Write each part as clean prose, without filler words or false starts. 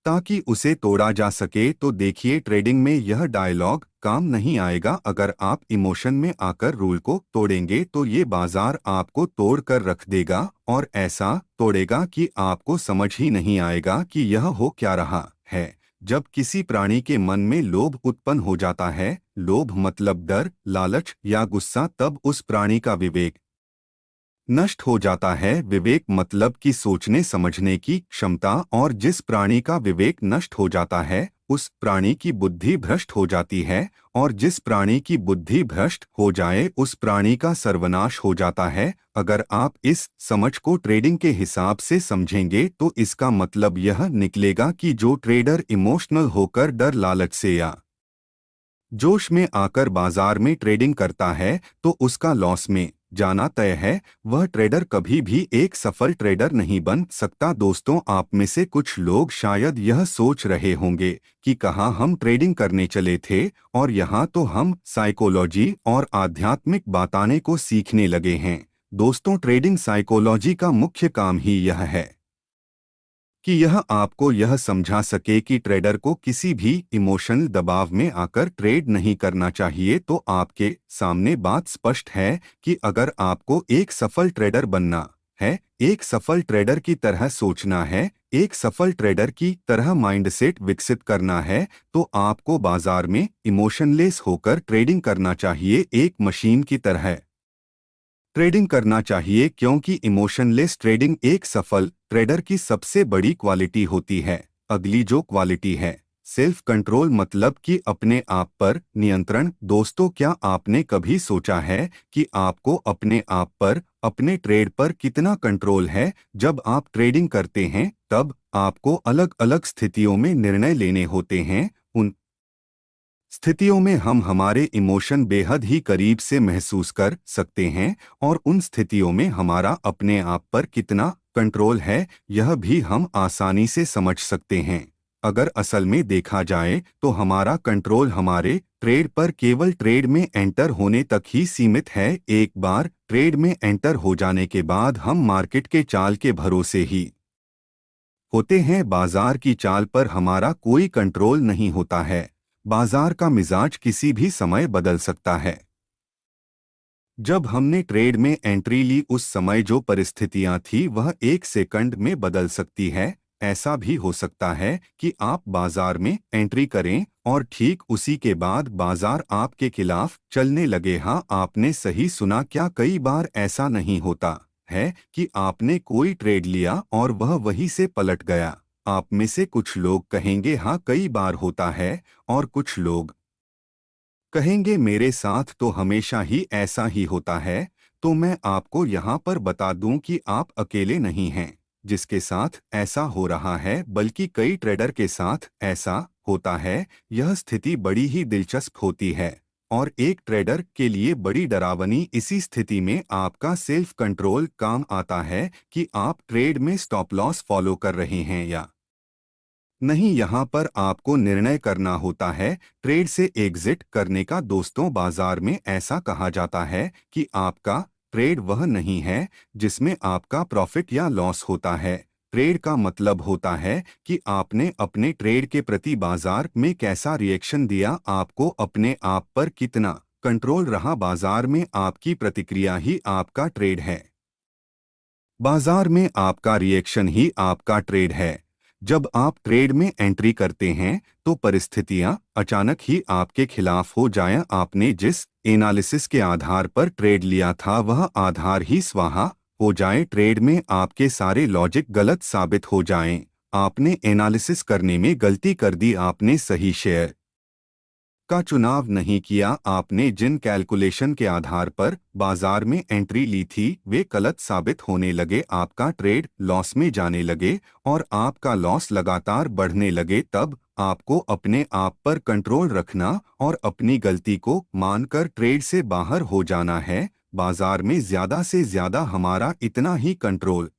ताकि उसे तोड़ा जा सके। तो देखिए, ट्रेडिंग में यह डायलॉग काम नहीं आएगा। अगर आप इमोशन में आकर रूल को तोड़ेंगे तो ये बाजार आपको तोड़ कर रख देगा, और ऐसा तोड़ेगा कि आपको समझ ही नहीं आएगा कि यह हो क्या रहा है। जब किसी प्राणी के मन में लोभ उत्पन्न हो जाता है, लोभ मतलब डर, लालच या गुस्सा, तब उस प्राणी का विवेक नष्ट हो जाता है। विवेक मतलब कि सोचने समझने की क्षमता, और जिस प्राणी का विवेक नष्ट हो जाता है उस प्राणी की बुद्धि भ्रष्ट हो जाती है, और जिस प्राणी की बुद्धि भ्रष्ट हो जाए उस प्राणी का सर्वनाश हो जाता है। अगर आप इस समझ को ट्रेडिंग के हिसाब से समझेंगे तो इसका मतलब यह निकलेगा कि जो ट्रेडर इमोशनल होकर डर, लालच से या जोश में आकर बाजार में ट्रेडिंग करता है तो उसका लॉस में जाना तय है। वह ट्रेडर कभी भी एक सफल ट्रेडर नहीं बन सकता। दोस्तों, आप में से कुछ लोग शायद यह सोच रहे होंगे कि कहाँ हम ट्रेडिंग करने चले थे और यहाँ तो हम साइकोलॉजी और आध्यात्मिक बाताने को सीखने लगे हैं। दोस्तों, ट्रेडिंग साइकोलॉजी का मुख्य काम ही यह है कि यह आपको यह समझा सके कि ट्रेडर को किसी भी इमोशनल दबाव में आकर ट्रेड नहीं करना चाहिए। तो आपके सामने बात स्पष्ट है कि अगर आपको एक सफल ट्रेडर बनना है, एक सफल ट्रेडर की तरह सोचना है, एक सफल ट्रेडर की तरह माइंडसेट विकसित करना है, तो आपको बाजार में इमोशनलेस होकर ट्रेडिंग करना चाहिए, एक मशीन की तरह ट्रेडिंग करना चाहिए। क्योंकि इमोशनलेस ट्रेडिंग एक सफल ट्रेडर की सबसे बड़ी क्वालिटी होती है। अगली जो क्वालिटी है सेल्फ कंट्रोल, मतलब कि अपने आप पर नियंत्रण। दोस्तों, क्या आपने कभी सोचा है कि आपको अपने आप पर, अपने ट्रेड पर कितना कंट्रोल है? जब आप ट्रेडिंग करते हैं तब आपको अलग अलग स्थितियों में निर्णय लेने होते हैं। उन स्थितियों में हम हमारे इमोशन बेहद ही करीब से महसूस कर सकते हैं, और उन स्थितियों में हमारा अपने आप पर कितना कंट्रोल है यह भी हम आसानी से समझ सकते हैं। अगर असल में देखा जाए तो हमारा कंट्रोल हमारे ट्रेड पर केवल ट्रेड में एंटर होने तक ही सीमित है। एक बार ट्रेड में एंटर हो जाने के बाद हम मार्केट के चाल के भरोसे ही होते हैं। बाजार की चाल पर हमारा कोई कंट्रोल नहीं होता है। बाजार का मिजाज किसी भी समय बदल सकता है। जब हमने ट्रेड में एंट्री ली उस समय जो परिस्थितियां थी वह एक सेकंड में बदल सकती है। ऐसा भी हो सकता है कि आप बाजार में एंट्री करें और ठीक उसी के बाद बाजार आपके खिलाफ चलने लगे। हाँ, आपने सही सुना। क्या कई बार ऐसा नहीं होता है कि आपने कोई ट्रेड लिया और वह वहीं से पलट गया? आप में से कुछ लोग कहेंगे हाँ कई बार होता है, और कुछ लोग कहेंगे मेरे साथ तो हमेशा ही ऐसा ही होता है। तो मैं आपको यहाँ पर बता दूं कि आप अकेले नहीं हैं जिसके साथ ऐसा हो रहा है, बल्कि कई ट्रेडर के साथ ऐसा होता है। यह स्थिति बड़ी ही दिलचस्प होती है, और एक ट्रेडर के लिए बड़ी डरावनी इसी स्थिति में आपका सेल्फ कंट्रोल काम आता है कि आप ट्रेड में स्टॉप लॉस फॉलो कर रहे हैं या नहीं। यहाँ पर आपको निर्णय करना होता है ट्रेड से एग्जिट करने का। दोस्तों, बाजार में ऐसा कहा जाता है कि आपका ट्रेड वह नहीं है जिसमें आपका प्रॉफिट या लॉस होता है। ट्रेड का मतलब होता है कि आपने अपने ट्रेड के प्रति बाजार में कैसा रिएक्शन दिया, आपको अपने आप पर कितना कंट्रोल रहा। बाजार में आपकी प्रतिक्रिया ही आपका ट्रेड है। बाजार में आपका रिएक्शन ही आपका ट्रेड है। जब आप ट्रेड में एंट्री करते हैं तो परिस्थितियां अचानक ही आपके खिलाफ हो जाएं। आपने जिस एनालिसिस के आधार पर ट्रेड लिया था वह आधार ही स्वाहा हो जाए। ट्रेड में आपके सारे लॉजिक गलत साबित हो जाएं। आपने एनालिसिस करने में गलती कर दी, आपने सही शेयर का चुनाव नहीं किया, आपने जिन कैलकुलेशन के आधार पर बाजार में एंट्री ली थी वे गलत साबित होने लगे। आपका ट्रेड लॉस में जाने लगे और आपका लॉस लगातार बढ़ने लगे। तब आपको अपने आप पर कंट्रोल रखना और अपनी गलती को मानकर ट्रेड से बाहर हो जाना है। बाजार में ज्यादा से ज्यादा हमारा इतना ही कंट्रोल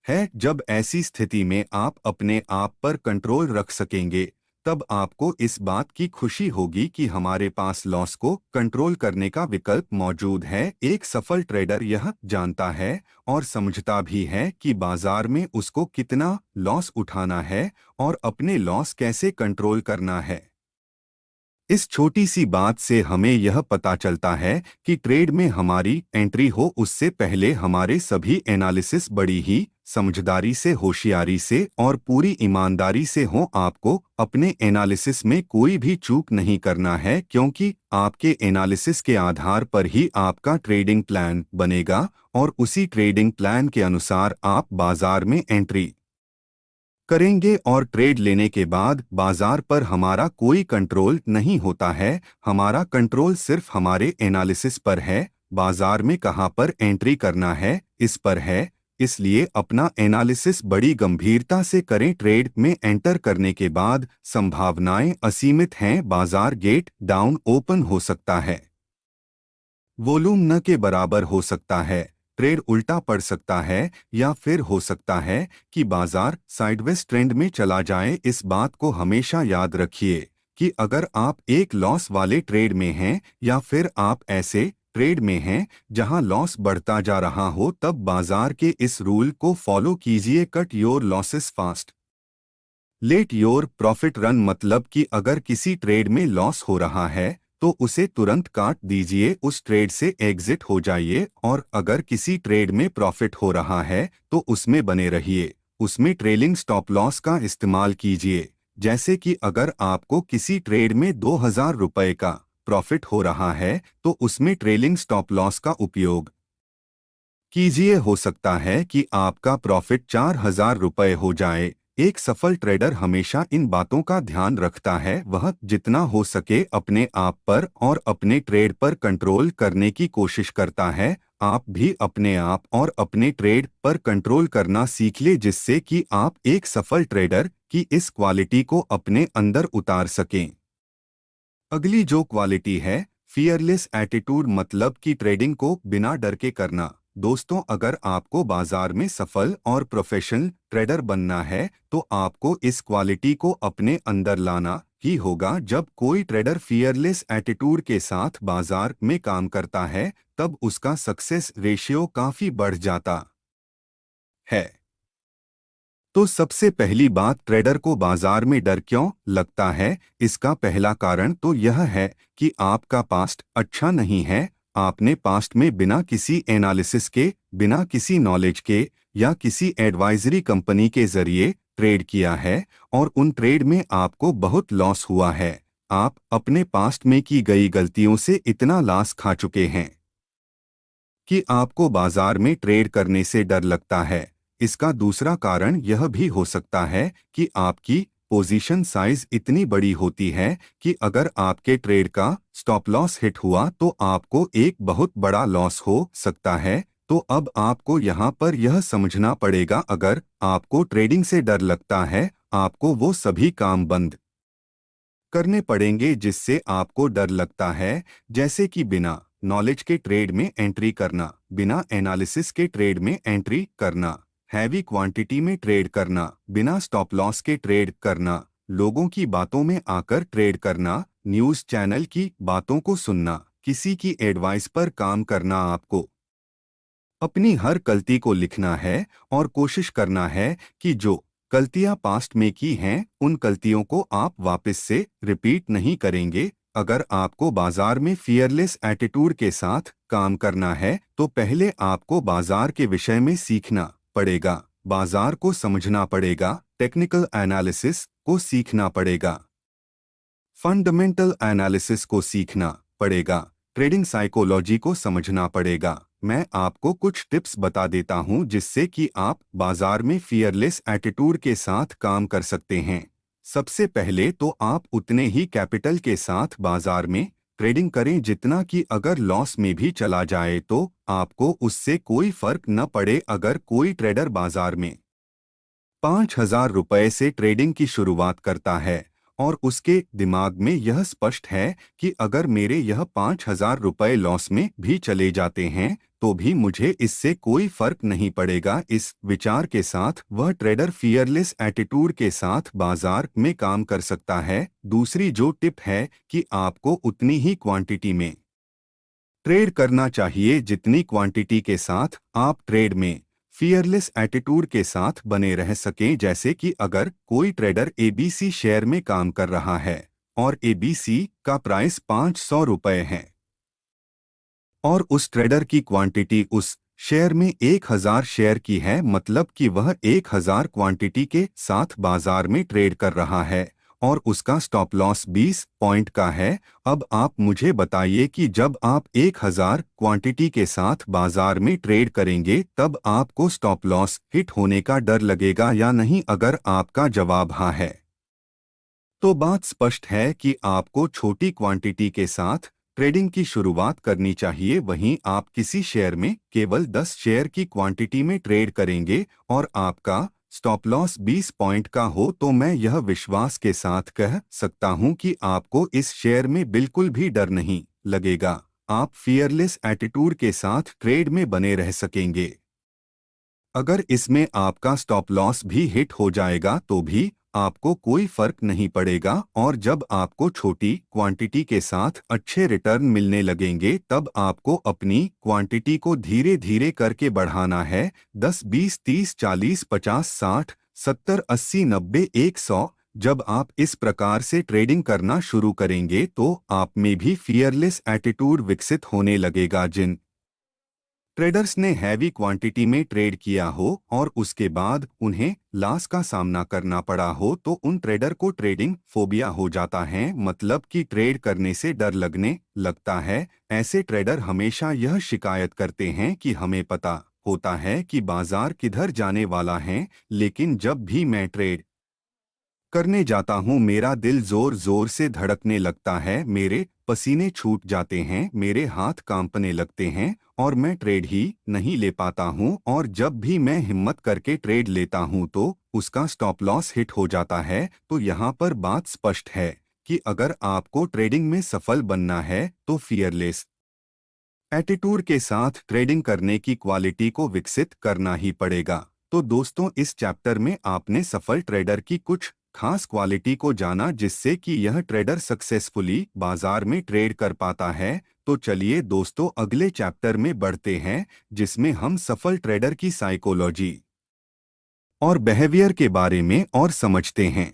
है। जब ऐसी स्थिति में आप अपने आप पर कंट्रोल रख सकेंगे तब आपको इस बात की खुशी होगी कि हमारे पास लॉस को कंट्रोल करने का विकल्प मौजूद है। एक सफल ट्रेडर यह जानता है और समझता भी है कि बाजार में उसको कितना लॉस उठाना है और अपने लॉस कैसे कंट्रोल करना है। इस छोटी सी बात से हमें यह पता चलता है कि ट्रेड में हमारी एंट्री हो उससे पहले हमारे सभी एनालिसिस बड़ी ही समझदारी से, होशियारी से और पूरी ईमानदारी से हो। आपको अपने एनालिसिस में कोई भी चूक नहीं करना है, क्योंकि आपके एनालिसिस के आधार पर ही आपका ट्रेडिंग प्लान बनेगा और उसी ट्रेडिंग प्लान के अनुसार आप बाजार में एंट्री करेंगे। और ट्रेड लेने के बाद बाजार पर हमारा कोई कंट्रोल नहीं होता है। हमारा कंट्रोल सिर्फ हमारे एनालिसिस पर है। बाजार में कहां पर एंट्री करना है इस पर है। इसलिए अपना एनालिसिस बड़ी गंभीरता से करें। ट्रेड में एंटर करने के बाद संभावनाएं असीमित हैं। बाजार गेट डाउन ओपन हो सकता है, वॉल्यूम न के बराबर हो सकता है, ट्रेड उल्टा पड़ सकता है, या फिर हो सकता है कि बाजार साइडवेज ट्रेंड में चला जाए। इस बात को हमेशा याद रखिए कि अगर आप एक लॉस वाले ट्रेड में हैं या फिर आप ऐसे ट्रेड में हैं जहां लॉस बढ़ता जा रहा हो, तब बाजार के इस रूल को फॉलो कीजिए। Cut your losses fast, let your profit run. मतलब कि अगर किसी ट्रेड में लॉस हो रहा है तो उसे तुरंत काट दीजिए, उस ट्रेड से एग्जिट हो जाइए। और अगर किसी ट्रेड में प्रॉफिट हो रहा है तो उसमें बने रहिए, उसमें ट्रेलिंग स्टॉप लॉस का इस्तेमाल कीजिए। जैसे कि अगर आपको किसी ट्रेड में 2000 रुपए का प्रॉफिट हो रहा है तो उसमें ट्रेलिंग स्टॉप लॉस का उपयोग कीजिए। हो सकता है कि आपका प्रॉफिट 4000 रुपए हो जाए। एक सफल ट्रेडर हमेशा इन बातों का ध्यान रखता है। वह जितना हो सके अपने आप पर और अपने ट्रेड पर कंट्रोल करने की कोशिश करता है। आप भी अपने आप और अपने ट्रेड पर कंट्रोल करना सीख ले, जिससे कि आप एक सफल ट्रेडर की इस क्वालिटी को अपने अंदर उतार सकें। अगली जो क्वालिटी है, फियरलेस एटीट्यूड। मतलब कि ट्रेडिंग को बिना डर के करना। दोस्तों, अगर आपको बाजार में सफल और प्रोफेशनल ट्रेडर बनना है तो आपको इस क्वालिटी को अपने अंदर लाना ही होगा। जब कोई ट्रेडर फियरलेस एटीट्यूड के साथ बाजार में काम करता है तब उसका सक्सेस रेशियो काफी बढ़ जाता है। तो सबसे पहली बात, ट्रेडर को बाजार में डर क्यों लगता है? इसका पहला कारण तो यह है कि आपका पास्ट अच्छा नहीं है। आपने पास्ट में बिना किसी एनालिसिस के, बिना किसी नॉलेज के या किसी एडवाइजरी कंपनी के जरिए ट्रेड किया है और उन ट्रेड में आपको बहुत लॉस हुआ है। आप अपने पास्ट में की गई गलतियों से इतना लॉस खा चुके हैं कि आपको बाजार में ट्रेड करने से डर लगता है। इसका दूसरा कारण यह भी हो सकता है कि आपकी पोजीशन साइज इतनी बड़ी होती है कि अगर आपके ट्रेड का स्टॉप लॉस हिट हुआ तो आपको एक बहुत बड़ा लॉस हो सकता है। तो अब आपको यहाँ पर यह समझना पड़ेगा, अगर आपको ट्रेडिंग से डर लगता है, आपको वो सभी काम बंद करने पड़ेंगे जिससे आपको डर लगता है। जैसे कि बिना नॉलेज के ट्रेड में एंट्री करना, बिना एनालिसिस के ट्रेड में एंट्री करना, हैवी क्वांटिटी में ट्रेड करना, बिना स्टॉप लॉस के ट्रेड करना, लोगों की बातों में आकर ट्रेड करना, न्यूज़ चैनल की बातों को सुनना, किसी की एडवाइस पर काम करना। आपको अपनी हर गलती को लिखना है और कोशिश करना है कि जो गलतियां पास्ट में की हैं उन गलतियों को आप वापस से रिपीट नहीं करेंगे। अगर आपको बाजार में फियरलेस एटीट्यूड के साथ काम करना है तो पहले आपको बाजार के विषय में सीखना पड़ेगा, बाजार को समझना पड़ेगा, टेक्निकल एनालिसिस को सीखना पड़ेगा, फंडामेंटल एनालिसिस को सीखना पड़ेगा, ट्रेडिंग साइकोलॉजी को समझना पड़ेगा। मैं आपको कुछ टिप्स बता देता हूं जिससे कि आप बाजार में फियरलेस एटीट्यूड के साथ काम कर सकते हैं। सबसे पहले तो आप उतने ही कैपिटल के साथ बाजार में ट्रेडिंग करें जितना कि अगर लॉस में भी चला जाए तो आपको उससे कोई फर्क न पड़े। अगर कोई ट्रेडर बाजार में 5000 रुपए से ट्रेडिंग की शुरुआत करता है और उसके दिमाग में यह स्पष्ट है कि अगर मेरे यह 5,000 रुपये लॉस में भी चले जाते हैं तो भी मुझे इससे कोई फर्क नहीं पड़ेगा। इस विचार के साथ वह ट्रेडर फियरलेस एटीट्यूड के साथ बाजार में काम कर सकता है। दूसरी जो टिप है कि आपको उतनी ही क्वांटिटी में ट्रेड करना चाहिए जितनी क्वांटिटी के साथ आप ट्रेड में फियरलेस एटीट्यूड के साथ बने रह सकें। जैसे कि अगर कोई ट्रेडर एबीसी शेयर में काम कर रहा है और एबीसी का प्राइस 500 रुपये है और उस ट्रेडर की क्वांटिटी उस शेयर में 1,000 शेयर की है, मतलब कि वह 1,000 क्वांटिटी के साथ बाजार में ट्रेड कर रहा है और उसका स्टॉप लॉस 20 पॉइंट का है। अब आप मुझे बताइए कि जब आप 1,000 क्वांटिटी के साथ बाजार में ट्रेड करेंगे तब आपको स्टॉप लॉस हिट होने का डर लगेगा या नहीं? अगर आपका जवाब हाँ है तो बात स्पष्ट है कि आपको छोटी क्वांटिटी के साथ ट्रेडिंग की शुरुआत करनी चाहिए। वहीं आप किसी शेयर में केवल 10 शेयर की क्वांटिटी में ट्रेड करेंगे और आपका स्टॉप लॉस 20 पॉइंट का हो तो मैं यह विश्वास के साथ कह सकता हूं कि आपको इस शेयर में बिल्कुल भी डर नहीं लगेगा। आप फियरलेस एटीट्यूड के साथ ट्रेड में बने रह सकेंगे। अगर इसमें आपका स्टॉप लॉस भी हिट हो जाएगा तो भी आपको कोई फर्क नहीं पड़ेगा और जब आपको छोटी क्वांटिटी के साथ अच्छे रिटर्न मिलने लगेंगे तब आपको अपनी क्वांटिटी को धीरे धीरे करके बढ़ाना है। 10, 20, 30, 40, 50, 60, 70, 80, 90, 100। जब आप इस प्रकार से ट्रेडिंग करना शुरू करेंगे तो आप में भी फियरलेस एटीट्यूड विकसित होने लगेगा। जिन ट्रेडर्स ने हैवी क्वांटिटी में ट्रेड किया हो और उसके बाद उन्हें लॉस का सामना करना पड़ा हो तो उन ट्रेडर को ट्रेडिंग फोबिया हो जाता है, मतलब कि ट्रेड करने से डर लगने लगता है। ऐसे ट्रेडर हमेशा यह शिकायत करते हैं कि हमें पता होता है कि बाजार किधर जाने वाला है, लेकिन जब भी मैं ट्रेड करने जाता हूँ मेरा दिल जोर जोर से धड़कने लगता है, मेरे पसीने छूट जाते हैं, मेरे हाथ कांपने लगते हैं और मैं ट्रेड ही नहीं ले पाता हूँ। और जब भी मैं हिम्मत करके ट्रेड लेता हूँ तो उसका स्टॉप लॉस हिट हो जाता है। तो यहाँ पर बात स्पष्ट है कि अगर आपको ट्रेडिंग में सफल बनना है तो फियरलेस एटीट्यूड के साथ ट्रेडिंग करने की क्वालिटी को विकसित करना ही पड़ेगा। तो दोस्तों, इस चैप्टर में आपने सफल ट्रेडर की कुछ खास क्वालिटी को जाना जिससे कि यह ट्रेडर सक्सेसफुली बाजार में ट्रेड कर पाता है। तो चलिए दोस्तों, अगले चैप्टर में बढ़ते हैं जिसमें हम सफल ट्रेडर की साइकोलॉजी और बिहेवियर के बारे में और समझते हैं।